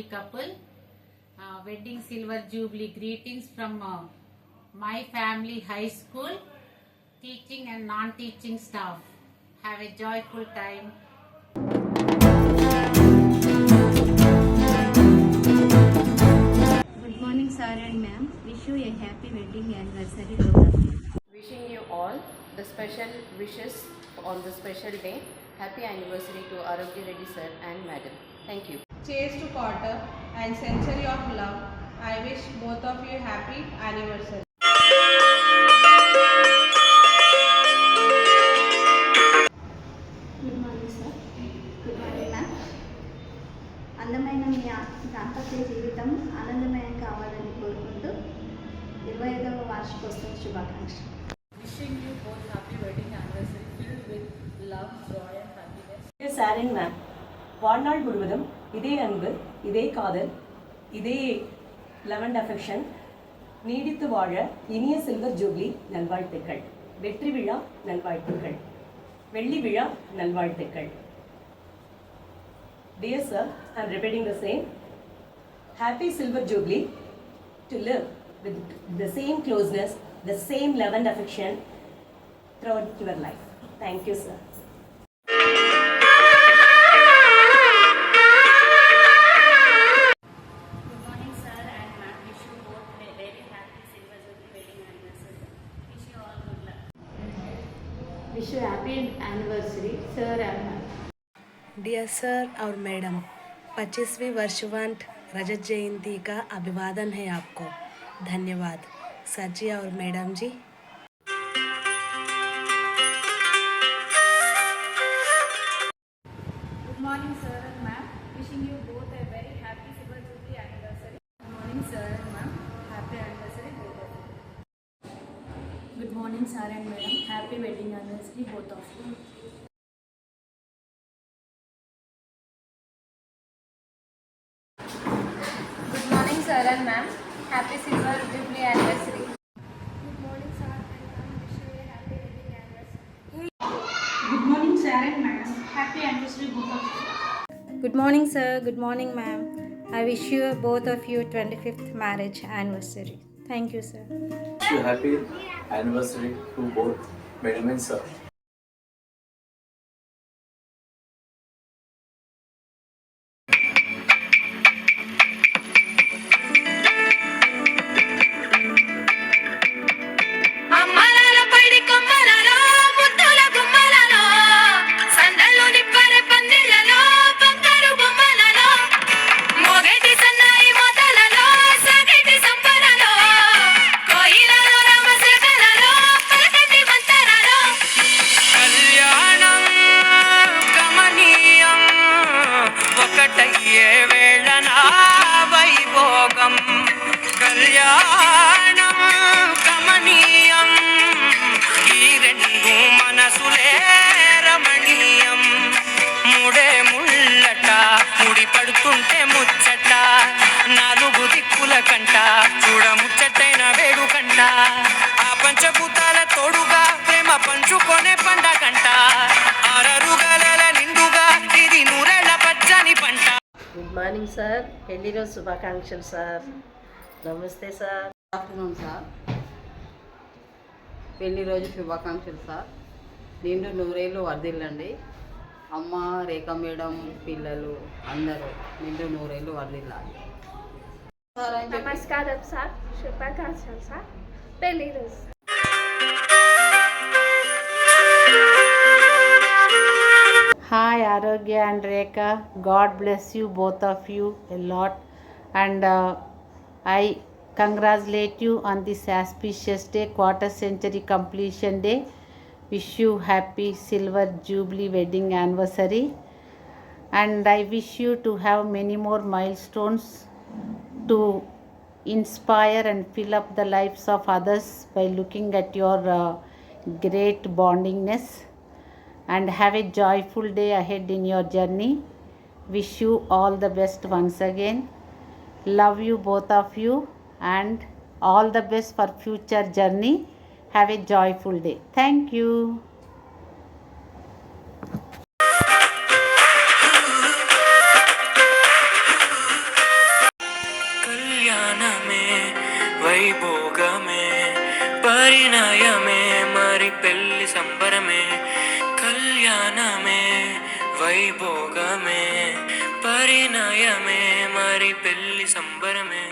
happy couple. Wedding silver jubilee greetings from my family high school, teaching and non-teaching staff. Have a joyful time. Good morning, sir and ma'am. Wish you a happy wedding anniversary, both of you. Wishing you all the special wishes on the special day. Happy anniversary to Arogya Reddy sir and madam. Thank you. Cheers to quarter and century of love. I wish both of you happy anniversary. Good morning, sir. Good morning, ma'am. అందమైన మీ దాంపత్య జీవితం ఆనందమయం కావాలని కోరుకుంటూ 25వ వార్షికోత్సవ శుభాకాంక్షలు. Wishing you both happy wedding anniversary filled with love, joy and happiness. Sharing ma'am, வாழ்நாள் முழுவதும் இதே அன்பு, இதே காதல், இதே லவ் அண்ட் அஃபெக்ஷன் நீடித்து வாழ இனிய சில்வர் ஜூப்ளி நல்வாழ்த்துக்கள். வெற்றி விழா நல்வாழ்த்துக்கள். வெள்ளி விழா நல்வாழ்த்துக்கள். Dear sir, I am repeating the same. Happy silver jubilee to live with the same closeness, the same love and affection throughout your life. Thank you, sir. Good morning, sir and ma'am. Wish you both a very happy silver jubilee wedding anniversary. Wish you all good luck. Wish you happy anniversary, sir and ma'am. Dear sir और madam, 25वीं वर्षगांठ रजत जयंती का अभिवादन है आपको. धन्यवाद sir जी और madam ji. Good morning, sir and ma'am. Wishing you both a very happy silver jubilee anniversary. Good morning, sir and ma'am. Happy anniversary, both of you. Good morning, sir and madam. Happy wedding anniversary, both of you. Good morning sir and ma'am. Happy silver jubilee anniversary. Good morning, sir and ma'am. Wish you a happy wedding anniversary. Good morning, sir and madam. Happy anniversary, both of you. Good morning, sir. Good morning, ma'am. I wish you both of you 25th marriage anniversary. Thank you, sir. Wish you happy anniversary to both madam and sir. Good morning sir. పెళ్లి రోజు శుభాకాంక్షలు sir. నమస్తే sir. Afternoon sir. పెళ్లి రోజు శుభాకాంక్షలు sir. నిండు నూరేళ్ళు వర్ధిల్లండి. అమ్మ, రేఖ మేడం, పిల్లలు అందరూ నిండు నూరేళ్ళు వర్ధిల్లాలి. నమస్కారం సార్. శుభాకాంక్షలు సార్. పెళ్లి రోజు. Hi Arogya and Rekha. God bless you both of you a lot, and I congratulate you on this auspicious day, quarter century completion day. Wish you happy silver jubilee wedding anniversary, and I wish you to have many more milestones to inspire and fill up the lives of others by looking at your great bondingness, and have a joyful day ahead in your journey. Wish you all the best once again. Love you both of you, and all the best for future journey. Have a joyful day. Thank you. Vaibhogame పరిణయమే మరి పెళ్లి సంబరమే కళ్యాణమే వైభోగమే పరిణయమే మరి పెళ్లి సంబరమే